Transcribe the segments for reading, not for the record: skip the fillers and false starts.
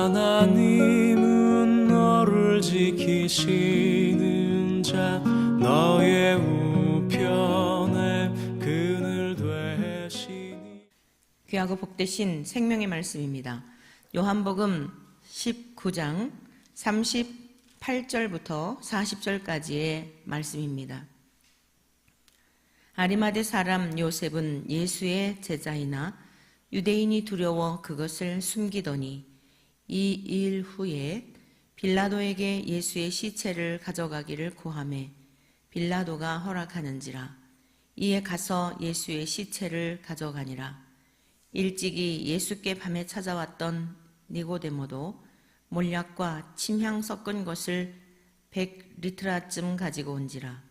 하나님은 너를 지키시는 자 너의 우편에 그늘 되시니. 귀하고 복되신 생명의 말씀입니다. 요한복음 19장 38절부터 40절까지의 말씀입니다. 아리마대 사람 요셉은 예수의 제자이나 유대인이 두려워 그것을 숨기더니 이 일 후에 빌라도에게 예수의 시체를 가져가기를 고하매 빌라도가 허락하는지라. 이에 가서 예수의 시체를 가져가니라. 일찍이 예수께 밤에 찾아왔던 니고데모도 몰약과 침향 섞은 것을 100리트라쯤 가지고 온지라.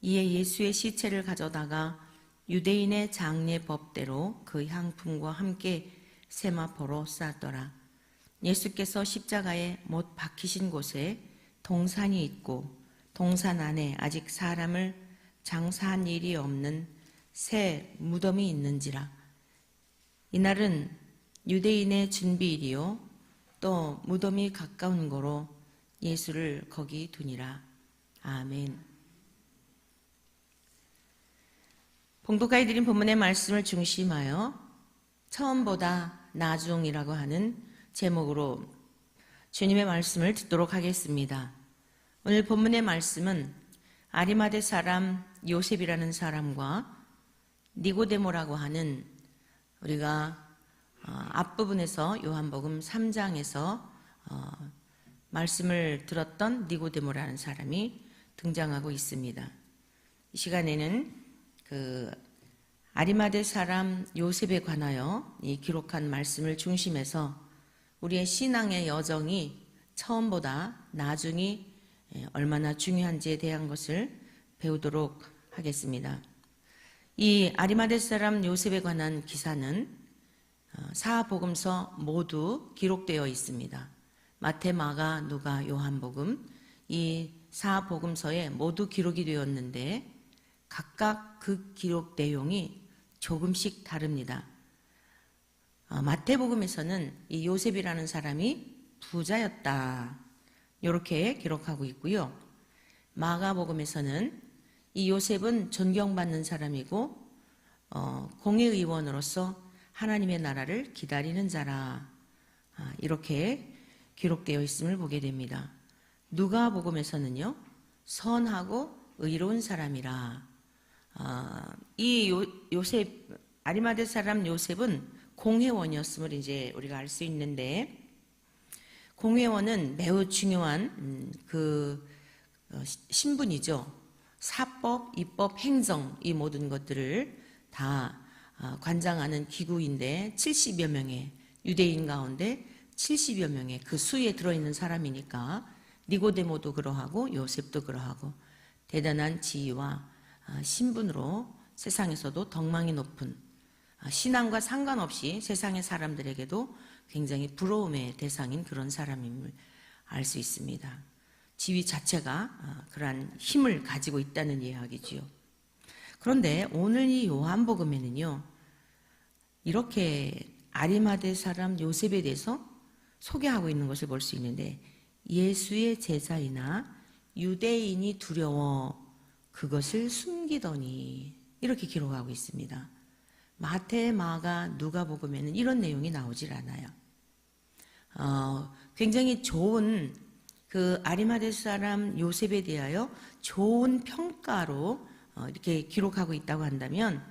이에 예수의 시체를 가져다가 유대인의 장례 법대로 그 향품과 함께 세마포로 쌌더라. 예수께서 십자가에 못 박히신 곳에 동산이 있고 동산 안에 아직 사람을 장사한 일이 없는 새 무덤이 있는지라. 이날은 유대인의 준비일이요 또 무덤이 가까운 고로 예수를 거기 두니라. 아멘. 봉독하여 드린 본문의 말씀을 중심하여 처음보다 나중이라고 하는 제목으로 주님의 말씀을 듣도록 하겠습니다. 오늘 본문의 말씀은 아리마대 사람 요셉이라는 사람과 니고데모라고 하는, 우리가 앞부분에서 요한복음 3장에서 말씀을 들었던 니고데모라는 사람이 등장하고 있습니다. 이 시간에는 그 아리마대 사람 요셉에 관하여 이 기록한 말씀을 중심해서 우리의 신앙의 여정이 처음보다 나중이 얼마나 중요한지에 대한 것을 배우도록 하겠습니다. 이 아리마대 사람 요셉에 관한 기사는 사복음서 모두 기록되어 있습니다. 마태, 마가, 누가, 요한복음 이 사복음서에 모두 기록이 되었는데 각각 그 기록 내용이 조금씩 다릅니다. 마태복음에서는 이 요셉이라는 사람이 부자였다 이렇게 기록하고 있고요. 마가복음에서는 이 요셉은 존경받는 사람이고 공회의원으로서 하나님의 나라를 기다리는 자라 이렇게 기록되어 있음을 보게 됩니다. 누가복음에서는요 선하고 의로운 사람이라. 이 요셉, 아리마대 사람 요셉은 공회원이었음을 이제 우리가 알 수 있는데, 공회원은 매우 중요한 그 신분이죠. 사법, 입법, 행정 이 모든 것들을 다 관장하는 기구인데 70여 명의 유대인 가운데 70여 명의 그 수에 들어있는 사람이니까 니고데모도 그러하고 요셉도 그러하고 대단한 지위와 신분으로 세상에서도 덕망이 높은, 신앙과 상관없이 세상의 사람들에게도 굉장히 부러움의 대상인 그런 사람임을 알 수 있습니다. 지위 자체가 그러한 힘을 가지고 있다는 이야기지요. 그런데 오늘 이 요한복음에는요 이렇게 아리마대 사람 요셉에 대해서 소개하고 있는 것을 볼 수 있는데, 예수의 제자이나 유대인이 두려워 그것을 숨기더니 이렇게 기록하고 있습니다. 마태, 마가, 누가복음에는 이런 내용이 나오질 않아요. 굉장히 좋은 그 아리마대 사람 요셉에 대하여 좋은 평가로 이렇게 기록하고 있다고 한다면,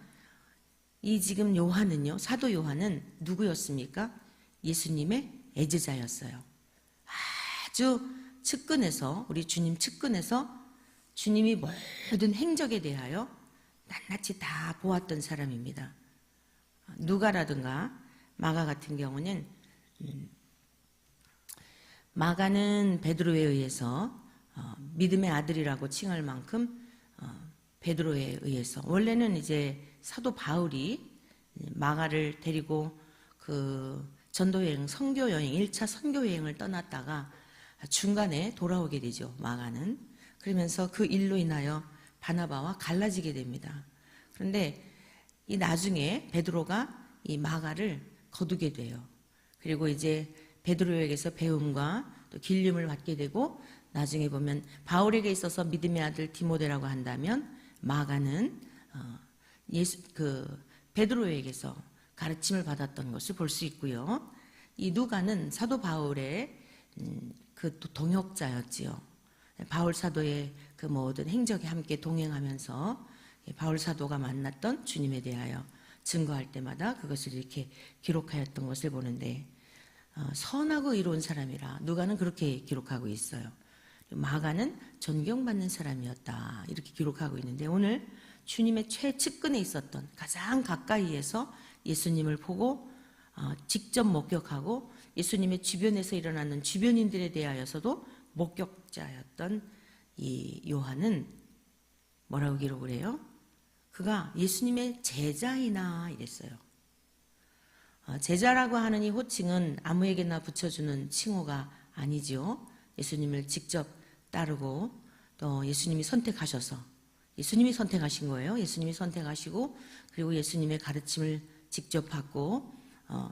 이 지금 요한은요, 사도 요한은 누구였습니까? 예수님의 애제자였어요. 아주 측근에서, 우리 주님 측근에서 주님이 모든 행적에 대하여 낱낱이 다 보았던 사람입니다. 누가라든가 마가 같은 경우는 마가는 베드로에 의해서 믿음의 아들이라고 칭할 만큼 베드로에 의해서, 원래는 이제 사도 바울이 마가를 데리고 그 전도여행, 선교여행, 1차 선교여행을 떠났다가 중간에 돌아오게 되죠. 마가는. 그러면서 그 일로 인하여 바나바와 갈라지게 됩니다. 그런데 이 나중에 베드로가 이 마가를 거두게 돼요. 그리고 이제 베드로에게서 배움과 또 길림을 받게 되고 나중에 보면 바울에게 있어서 믿음의 아들 디모데라고 한다면 마가는 베드로에게서 가르침을 받았던 것을 볼 수 있고요. 이 누가는 사도 바울의 그 동역자였지요. 바울 사도의 그 모든 행적에 함께 동행하면서 바울 사도가 만났던 주님에 대하여 증거할 때마다 그것을 이렇게 기록하였던 것을 보는데 선하고 이로운 사람이라 누가는 그렇게 기록하고 있어요. 마가는 존경받는 사람이었다 이렇게 기록하고 있는데 오늘 주님의 최측근에 있었던 가장 가까이에서 예수님을 보고 직접 목격하고 예수님의 주변에서 일어나는 주변인들에 대하여서도 목격자였던 이 요한은 뭐라고 기록을 해요? 그가 예수님의 제자이나 이랬어요. 제자라고 하는 이 호칭은 아무에게나 붙여주는 칭호가 아니지요. 예수님을 직접 따르고 또 예수님이 선택하셔서 예수님이 선택하신 거예요. 예수님이 선택하시고 그리고 예수님의 가르침을 직접 받고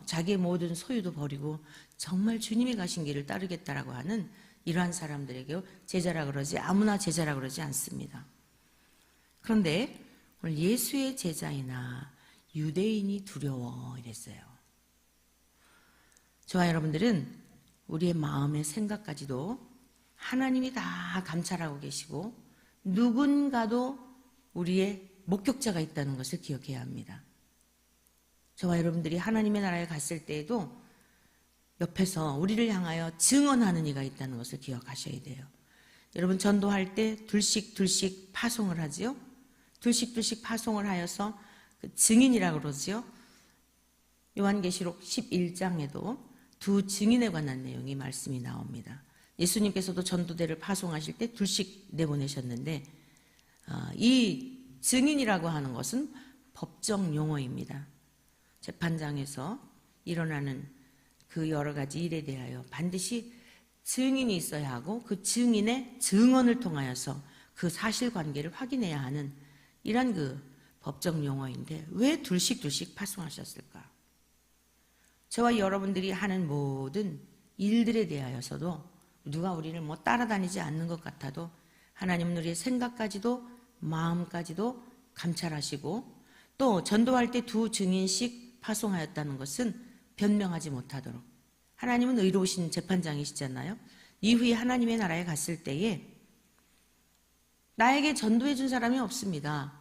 자기의 모든 소유도 버리고 정말 주님이 가신 길을 따르겠다라고 하는 이러한 사람들에게 제자라 그러지 아무나 제자라 그러지 않습니다. 그런데 오늘 예수의 제자이나 유대인이 두려워 이랬어요. 저와 여러분들은 우리의 마음의 생각까지도 하나님이 다 감찰하고 계시고 누군가도 우리의 목격자가 있다는 것을 기억해야 합니다. 저와 여러분들이 하나님의 나라에 갔을 때에도 옆에서 우리를 향하여 증언하는 이가 있다는 것을 기억하셔야 돼요. 여러분 전도할 때 둘씩 파송을 하지요. 둘씩 파송을 하여서 그 증인이라고 그러지요. 요한계시록 11장에도 두 증인에 관한 내용이 말씀이 나옵니다. 예수님께서도 전도대를 파송하실 때 둘씩 내보내셨는데 이 증인이라고 하는 것은 법정 용어입니다. 재판장에서 일어나는 그 여러 가지 일에 대하여 반드시 증인이 있어야 하고 그 증인의 증언을 통하여서 그 사실관계를 확인해야 하는 이런 그 법정 용어인데 왜 둘씩 파송하셨을까? 저와 여러분들이 하는 모든 일들에 대하여서도 누가 우리를 뭐 따라다니지 않는 것 같아도 하나님은 우리의 생각까지도 마음까지도 감찰하시고 또 전도할 때 두 증인씩 파송하였다는 것은 변명하지 못하도록 하나님은 의로우신 재판장이시잖아요. 이후에 하나님의 나라에 갔을 때에 나에게 전도해 준 사람이 없습니다.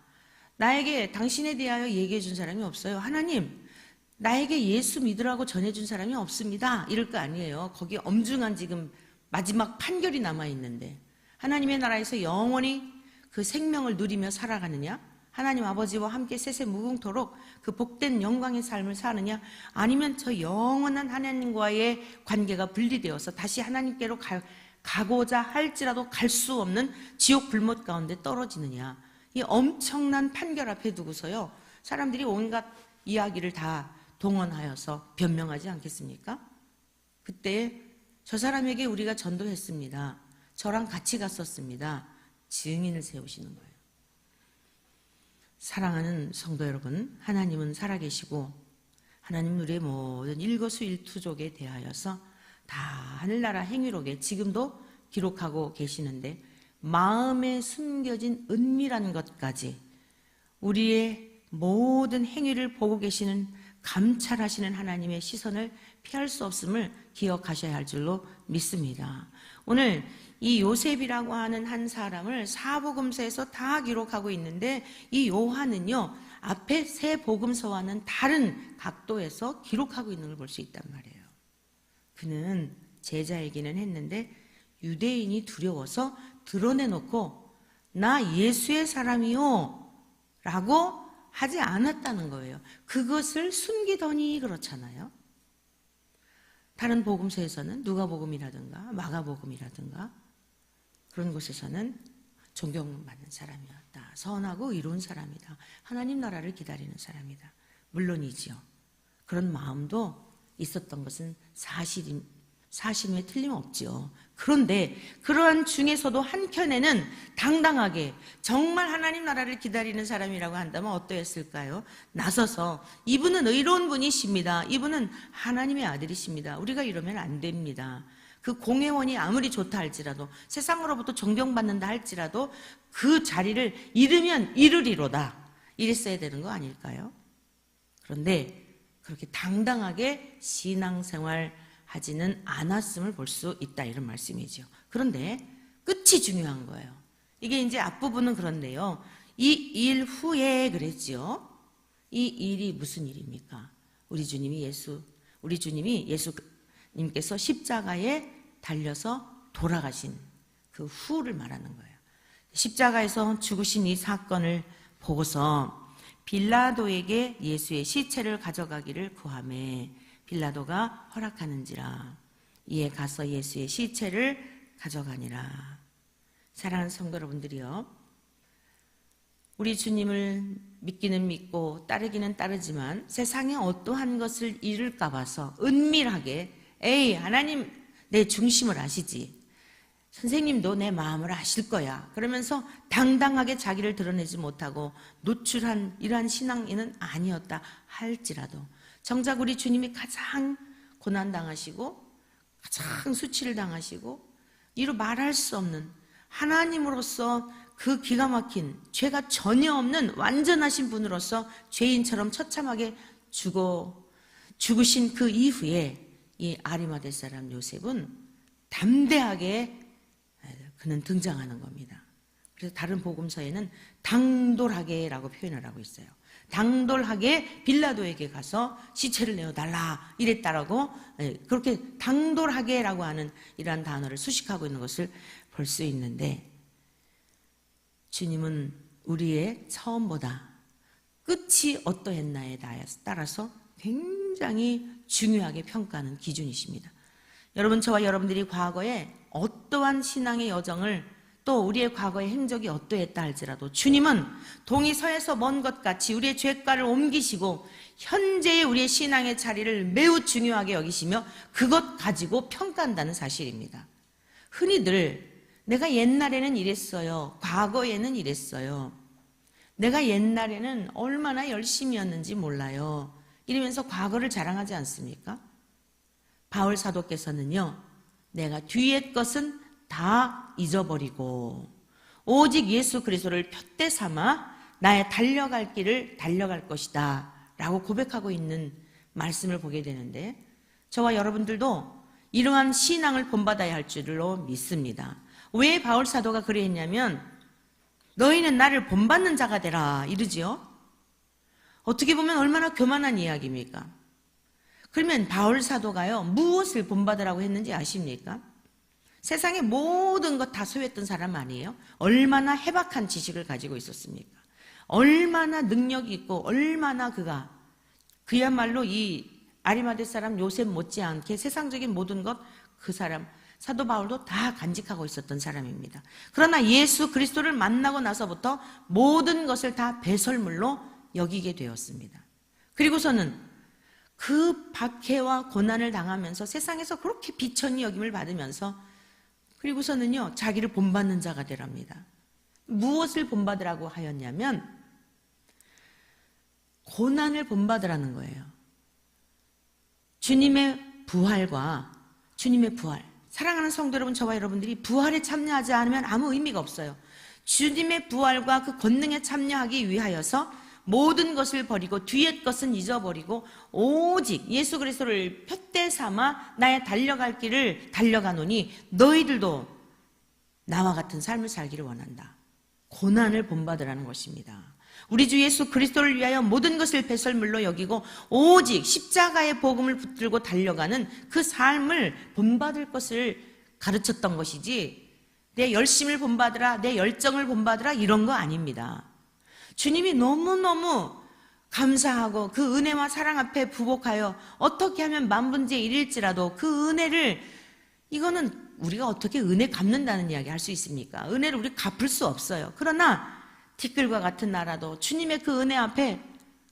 나에게 당신에 대하여 얘기해 준 사람이 없어요. 하나님 나에게 예수 믿으라고 전해준 사람이 없습니다. 이럴 거 아니에요. 거기 엄중한 지금 마지막 판결이 남아있는데 하나님의 나라에서 영원히 그 생명을 누리며 살아가느냐? 하나님 아버지와 함께 세세무궁토록 그 복된 영광의 삶을 사느냐? 아니면 저 영원한 하나님과의 관계가 분리되어서 다시 하나님께로 가고자 할지라도 갈 수 없는 지옥 불못 가운데 떨어지느냐? 이 엄청난 판결 앞에 두고서요. 사람들이 온갖 이야기를 다 동원하여서 변명하지 않겠습니까? 그때 저 사람에게 우리가 전도했습니다. 저랑 같이 갔었습니다. 증인을 세우시는 거예요. 사랑하는 성도 여러분, 하나님은 살아계시고 하나님은 우리의 모든 일거수일투족에 대하여서 다 하늘나라 행위록에 지금도 기록하고 계시는데 마음에 숨겨진 은밀한 것까지 우리의 모든 행위를 보고 계시는 감찰하시는 하나님의 시선을 피할 수 없음을 기억하셔야 할 줄로 믿습니다. 오늘 이 요셉이라고 하는 한 사람을 사복음서에서 다 기록하고 있는데 이 요한은요 앞에 세 복음서와는 다른 각도에서 기록하고 있는 걸 볼 수 있단 말이에요. 그는 제자이기는 했는데 유대인이 두려워서 드러내놓고 나 예수의 사람이요 라고 하지 않았다는 거예요. 그것을 숨기더니 그렇잖아요. 다른 복음서에서는 누가복음이라든가 마가복음이라든가 그런 곳에서는 존경받는 사람이었다. 선하고 이로운 사람이다. 하나님 나라를 기다리는 사람이다. 물론이지요. 그런 마음도 있었던 것은 사심에 틀림없지요. 그런데 그러한 중에서도 한켠에는 당당하게 정말 하나님 나라를 기다리는 사람이라고 한다면 어떠했을까요? 나서서 이분은 의로운 분이십니다. 이분은 하나님의 아들이십니다. 우리가 이러면 안 됩니다. 그 공회원이 아무리 좋다 할지라도 세상으로부터 존경받는다 할지라도 그 자리를 잃으면 잃으리로다. 이랬어야 되는 거 아닐까요? 그런데 그렇게 당당하게 신앙생활 하지는 않았음을 볼 수 있다 이런 말씀이죠. 그런데 끝이 중요한 거예요. 이게 이제 앞부분은 그런데요. 이 일 후에 그랬지요. 이 일이 무슨 일입니까? 우리 주님이 예수님께서 십자가에 달려서 돌아가신 그 후를 말하는 거예요. 십자가에서 죽으신 이 사건을 보고서 빌라도에게 예수의 시체를 가져가기를 구하매 빌라도가 허락하는지라 이에 가서 예수의 시체를 가져가니라. 사랑하는 성도 여러분들이요, 우리 주님을 믿기는 믿고 따르기는 따르지만 세상에 어떠한 것을 잃을까 봐서 은밀하게 에이 하나님 내 중심을 아시지, 선생님도 내 마음을 아실 거야 그러면서 당당하게 자기를 드러내지 못하고 노출한 이러한 신앙인은 아니었다 할지라도 정작 우리 주님이 가장 고난당하시고 가장 수치를 당하시고 이루 말할 수 없는 하나님으로서 그 기가 막힌 죄가 전혀 없는 완전하신 분으로서 죄인처럼 처참하게 죽으신 그 이후에 이 아리마대 사람 요셉은 담대하게 그는 등장하는 겁니다. 그래서 다른 복음서에는 당돌하게라고 표현을 하고 있어요. 당돌하게 빌라도에게 가서 시체를 내어달라 이랬다라고, 그렇게 당돌하게라고 하는 이러한 단어를 수식하고 있는 것을 볼 수 있는데, 주님은 우리의 처음보다 끝이 어떠했나에 따라서 굉장히 중요하게 평가하는 기준이십니다. 여러분, 저와 여러분들이 과거에 어떠한 신앙의 여정을 또 우리의 과거의 행적이 어떠했다 할지라도 주님은 동이 서에서 먼 것 같이 우리의 죄가를 옮기시고 현재의 우리의 신앙의 자리를 매우 중요하게 여기시며 그것 가지고 평가한다는 사실입니다. 흔히들 내가 옛날에는 이랬어요, 과거에는 이랬어요, 내가 옛날에는 얼마나 열심히였는지 몰라요 이러면서 과거를 자랑하지 않습니까? 바울 사도께서는요, 내가 뒤의 것은 다 잊어버리고 오직 예수 그리스도를 푯대 삼아 나의 달려갈 길을 달려갈 것이다 라고 고백하고 있는 말씀을 보게 되는데, 저와 여러분들도 이러한 신앙을 본받아야 할 줄로 믿습니다. 왜 바울 사도가 그랬냐면 너희는 나를 본받는 자가 되라 이러지요. 어떻게 보면 얼마나 교만한 이야기입니까? 그러면 바울 사도가요 무엇을 본받으라고 했는지 아십니까? 세상의 모든 것 다 소유했던 사람 아니에요? 얼마나 해박한 지식을 가지고 있었습니까? 얼마나 능력이 있고 얼마나 그야말로 이 아리마대 사람 요셉 못지않게 세상적인 모든 것 그 사람 사도 바울도 다 간직하고 있었던 사람입니다. 그러나 예수 그리스도를 만나고 나서부터 모든 것을 다 배설물로 여기게 되었습니다. 그리고서는 그 박해와 고난을 당하면서 세상에서 그렇게 비천히 여김을 받으면서 그리고서는요 자기를 본받는 자가 되랍니다. 무엇을 본받으라고 하였냐면 고난을 본받으라는 거예요. 주님의 부활과 주님의 부활, 사랑하는 성도 여러분, 저와 여러분들이 부활에 참여하지 않으면 아무 의미가 없어요. 주님의 부활과 그 권능에 참여하기 위하여서 모든 것을 버리고 뒤의 것은 잊어버리고 오직 예수 그리스도를 푯대 삼아 나의 달려갈 길을 달려가노니 너희들도 나와 같은 삶을 살기를 원한다. 고난을 본받으라는 것입니다. 우리 주 예수 그리스도를 위하여 모든 것을 배설물로 여기고 오직 십자가의 복음을 붙들고 달려가는 그 삶을 본받을 것을 가르쳤던 것이지 내 열심을 본받으라, 내 열정을 본받으라 이런 거 아닙니다. 주님이 너무너무 감사하고 그 은혜와 사랑 앞에 부복하여 어떻게 하면 만분의 일일지라도 그 은혜를, 이거는 우리가 어떻게 은혜 갚는다는 이야기 할 수 있습니까? 은혜를 우리 갚을 수 없어요. 그러나 티끌과 같은 나라도 주님의 그 은혜 앞에,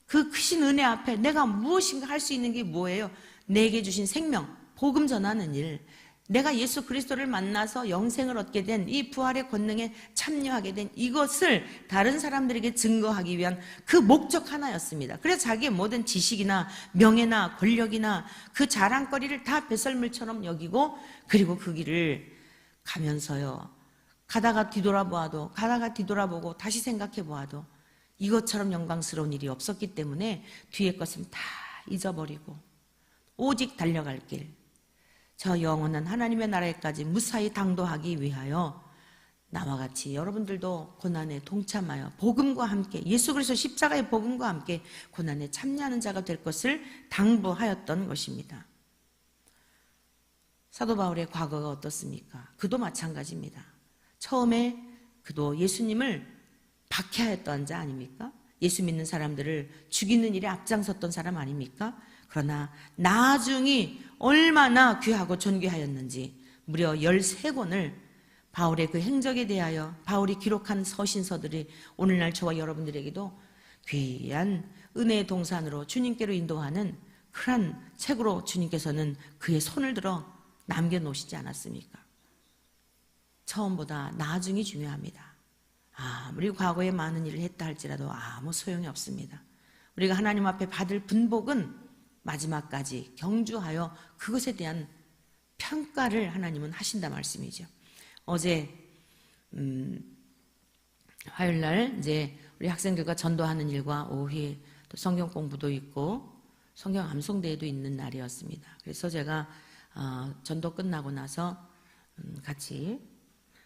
그 크신 은혜 앞에 내가 무엇인가 할 수 있는 게 뭐예요? 내게 주신 생명, 복음 전하는 일, 내가 예수 그리스도를 만나서 영생을 얻게 된 이 부활의 권능에 참여하게 된 이것을 다른 사람들에게 증거하기 위한 그 목적 하나였습니다. 그래서 자기의 모든 지식이나 명예나 권력이나 그 자랑거리를 다 배설물처럼 여기고, 그리고 그 길을 가면서요, 가다가 뒤돌아보고 다시 생각해 보아도 이것처럼 영광스러운 일이 없었기 때문에 뒤의 것은 다 잊어버리고 오직 달려갈 길, 저 영원한 하나님의 나라에까지 무사히 당도하기 위하여 나와 같이 여러분들도 고난에 동참하여 복음과 함께, 예수 그리스도 십자가의 복음과 함께 고난에 참여하는 자가 될 것을 당부하였던 것입니다. 사도 바울의 과거가 어떻습니까? 그도 마찬가지입니다. 처음에 그도 예수님을 박해하였던 자 아닙니까? 예수 믿는 사람들을 죽이는 일에 앞장섰던 사람 아닙니까? 그러나 나중이 얼마나 귀하고 존귀하였는지 무려 13권을 바울의 그 행적에 대하여 바울이 기록한 서신서들이 오늘날 저와 여러분들에게도 귀한 은혜의 동산으로 주님께로 인도하는 그런 책으로 주님께서는 그의 손을 들어 남겨놓으시지 않았습니까? 처음보다 나중이 중요합니다. 아무리 과거에 많은 일을 했다 할지라도 아무 소용이 없습니다. 우리가 하나님 앞에 받을 분복은 마지막까지 경주하여 그것에 대한 평가를 하나님은 하신다 말씀이죠. 어제 화요일날 이제 우리 학생들과 전도하는 일과 오후에 또 성경 공부도 있고 성경 암송대회도 있는 날이었습니다. 그래서 제가 전도 끝나고 나서 같이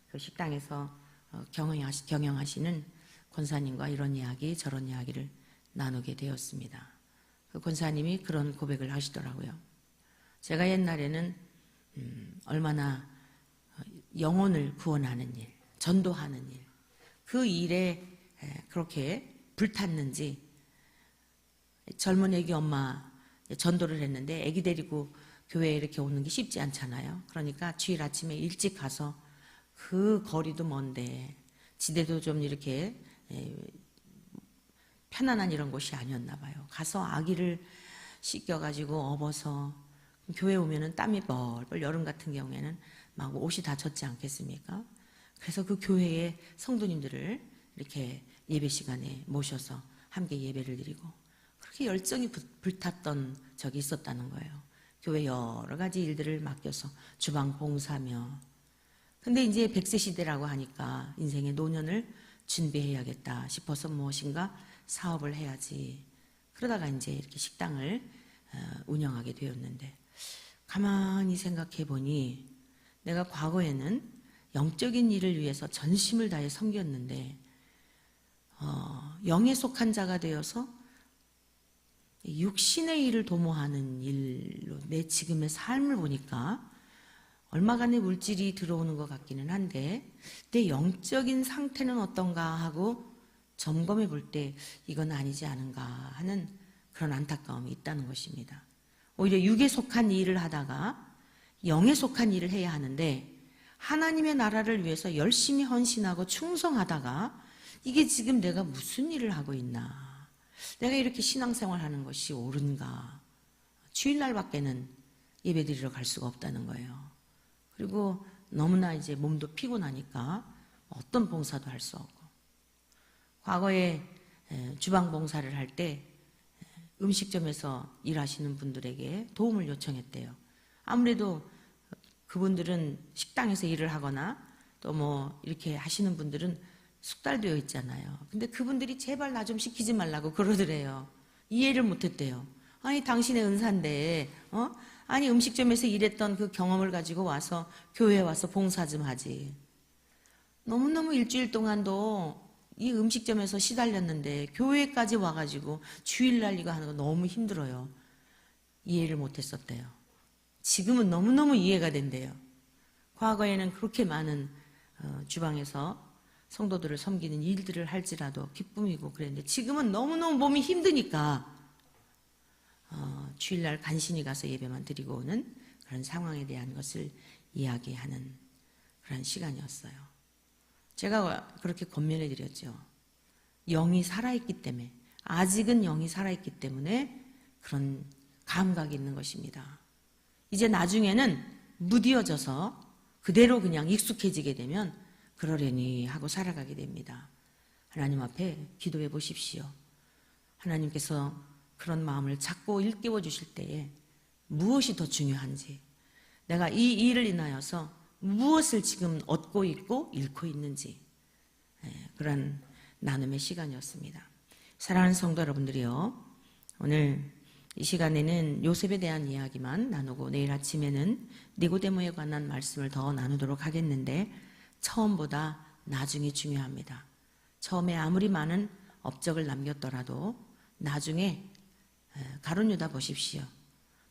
그 식당에서 경영하시는 권사님과 이런 이야기 저런 이야기를 나누게 되었습니다. 그 권사님이 그런 고백을 하시더라고요. 제가 옛날에는 얼마나 영혼을 구원하는 일, 전도하는 일, 그 일에 그렇게 불탔는지, 젊은 애기 엄마 전도를 했는데 애기 데리고 교회에 이렇게 오는 게 쉽지 않잖아요. 그러니까 주일 아침에 일찍 가서 그 거리도 먼데 지대도 좀 이렇게 편안한 이런 곳이 아니었나 봐요. 가서 아기를 씻겨가지고 업어서 교회 오면은 땀이 뻘뻘, 여름 같은 경우에는 막 옷이 다 젖지 않겠습니까? 그래서 그 교회의 성도님들을 이렇게 예배 시간에 모셔서 함께 예배를 드리고 그렇게 열정이 불탔던 적이 있었다는 거예요. 교회 여러 가지 일들을 맡겨서 주방 봉사며. 근데 이제 100세 시대라고 하니까 인생의 노년을 준비해야겠다 싶어서 무엇인가 사업을 해야지. 그러다가 이제 이렇게 식당을 운영하게 되었는데, 가만히 생각해 보니 내가 과거에는 영적인 일을 위해서 전심을 다해 섬겼는데 영에 속한 자가 되어서 육신의 일을 도모하는 일로 내 지금의 삶을 보니까 얼마간의 물질이 들어오는 것 같기는 한데 내 영적인 상태는 어떤가 하고 점검해 볼 때 이건 아니지 않은가 하는 그런 안타까움이 있다는 것입니다. 오히려 육에 속한 일을 하다가 영에 속한 일을 해야 하는데 하나님의 나라를 위해서 열심히 헌신하고 충성하다가 이게 지금 내가 무슨 일을 하고 있나, 내가 이렇게 신앙생활하는 것이 옳은가, 주일날밖에는 예배드리러 갈 수가 없다는 거예요. 그리고 너무나 이제 몸도 피곤하니까 어떤 봉사도 할 수 없고, 과거에 주방 봉사를 할 때 음식점에서 일하시는 분들에게 도움을 요청했대요. 아무래도 그분들은 식당에서 일을 하거나 또 뭐 이렇게 하시는 분들은 숙달되어 있잖아요. 근데 그분들이 제발 나 좀 시키지 말라고 그러더래요. 이해를 못했대요. 아니 당신의 은사인데 아니 음식점에서 일했던 그 경험을 가지고 와서 교회에 와서 봉사 좀 하지. 너무너무 일주일 동안도 이 음식점에서 시달렸는데 교회까지 와가지고 주일날 이거 하는 거 너무 힘들어요. 이해를 못했었대요. 지금은 너무너무 이해가 된대요. 과거에는 그렇게 많은 주방에서 성도들을 섬기는 일들을 할지라도 기쁨이고 그랬는데 지금은 너무너무 몸이 힘드니까 주일날 간신히 가서 예배만 드리고 오는 그런 상황에 대한 것을 이야기하는 그런 시간이었어요. 제가 그렇게 권면해 드렸죠. 영이 살아있기 때문에, 아직은 영이 살아있기 때문에 그런 감각이 있는 것입니다. 이제 나중에는 무디어져서 그대로 그냥 익숙해지게 되면 그러려니 하고 살아가게 됩니다. 하나님 앞에 기도해 보십시오. 하나님께서 그런 마음을 자꾸 일깨워 주실 때에 무엇이 더 중요한지, 내가 이 일을 인하여서 무엇을 지금 얻고 있고 잃고 있는지, 그런 나눔의 시간이었습니다. 사랑하는 성도 여러분들이요, 오늘 이 시간에는 요셉에 대한 이야기만 나누고 내일 아침에는 니고데모에 관한 말씀을 더 나누도록 하겠는데, 처음보다 나중이 중요합니다. 처음에 아무리 많은 업적을 남겼더라도 나중에 가룟 유다 보십시오.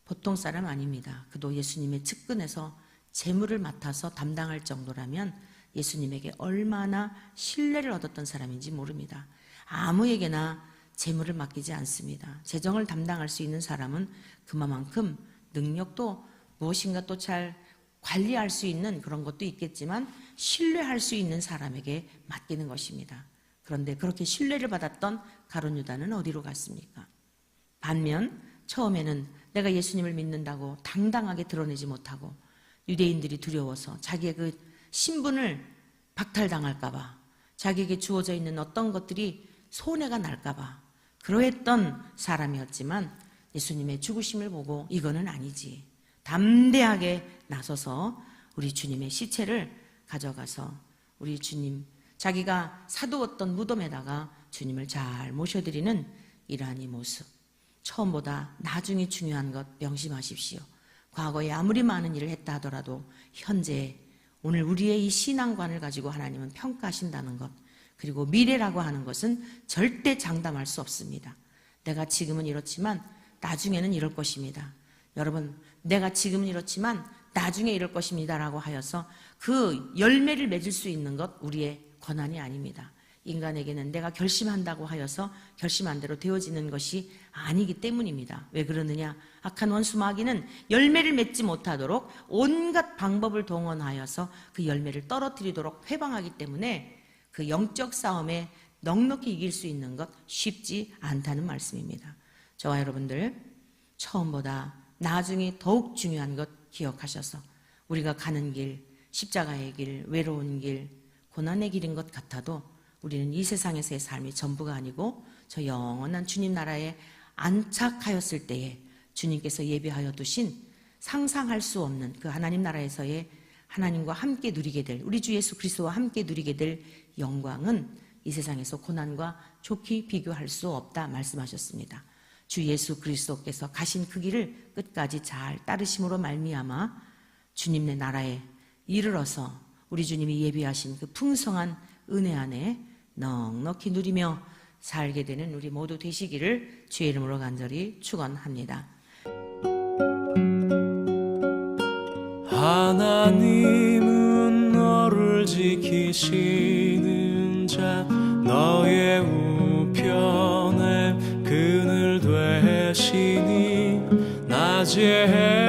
보통 사람 아닙니다. 그도 예수님의 측근에서 재물을 맡아서 담당할 정도라면 예수님에게 얼마나 신뢰를 얻었던 사람인지 모릅니다. 아무에게나 재물을 맡기지 않습니다. 재정을 담당할 수 있는 사람은 그만큼 능력도 무엇인가 또 잘 관리할 수 있는 그런 것도 있겠지만 신뢰할 수 있는 사람에게 맡기는 것입니다. 그런데 그렇게 신뢰를 받았던 가룟 유다는 어디로 갔습니까? 반면 처음에는 내가 예수님을 믿는다고 당당하게 드러내지 못하고 유대인들이 두려워서 자기의 그 신분을 박탈당할까봐, 자기에게 주어져 있는 어떤 것들이 손해가 날까봐 그러했던 사람이었지만 예수님의 죽으심을 보고 이거는 아니지, 담대하게 나서서 우리 주님의 시체를 가져가서 우리 주님, 자기가 사두었던 무덤에다가 주님을 잘 모셔드리는 이러한 이 모습, 처음보다 나중이 중요한 것 명심하십시오. 과거에 아무리 많은 일을 했다 하더라도 현재 오늘 우리의 이 신앙관을 가지고 하나님은 평가하신다는 것, 그리고 미래라고 하는 것은 절대 장담할 수 없습니다. 내가 지금은 이렇지만 나중에는 이럴 것입니다. 여러분, 내가 지금은 이렇지만 나중에 이럴 것입니다 라고 하여서 그 열매를 맺을 수 있는 것 우리의 권한이 아닙니다. 인간에게는 내가 결심한다고 하여서 결심한 대로 되어지는 것이 아니기 때문입니다. 왜 그러느냐? 악한 원수 마귀는 열매를 맺지 못하도록 온갖 방법을 동원하여서 그 열매를 떨어뜨리도록 회방하기 때문에 그 영적 싸움에 넉넉히 이길 수 있는 것 쉽지 않다는 말씀입니다. 저와 여러분들, 처음보다 나중이 더욱 중요한 것 기억하셔서 우리가 가는 길, 십자가의 길, 외로운 길, 고난의 길인 것 같아도 우리는 이 세상에서의 삶이 전부가 아니고 저 영원한 주님 나라에 안착하였을 때에 주님께서 예비하여 두신 상상할 수 없는 그 하나님 나라에서의 하나님과 함께 누리게 될, 우리 주 예수 그리스도와 함께 누리게 될 영광은 이 세상에서 고난과 좋게 비교할 수 없다 말씀하셨습니다. 주 예수 그리스도께서 가신 그 길을 끝까지 잘 따르심으로 말미암아 주님의 나라에 이르러서 우리 주님이 예비하신 그 풍성한 은혜 안에 넉넉히 누리며 살게 되는 우리 모두 되시기를 주의 이름으로 간절히 축원합니다. 하나님은 너를 지키시는 자, 너의 우편에 그늘 되시니 낮에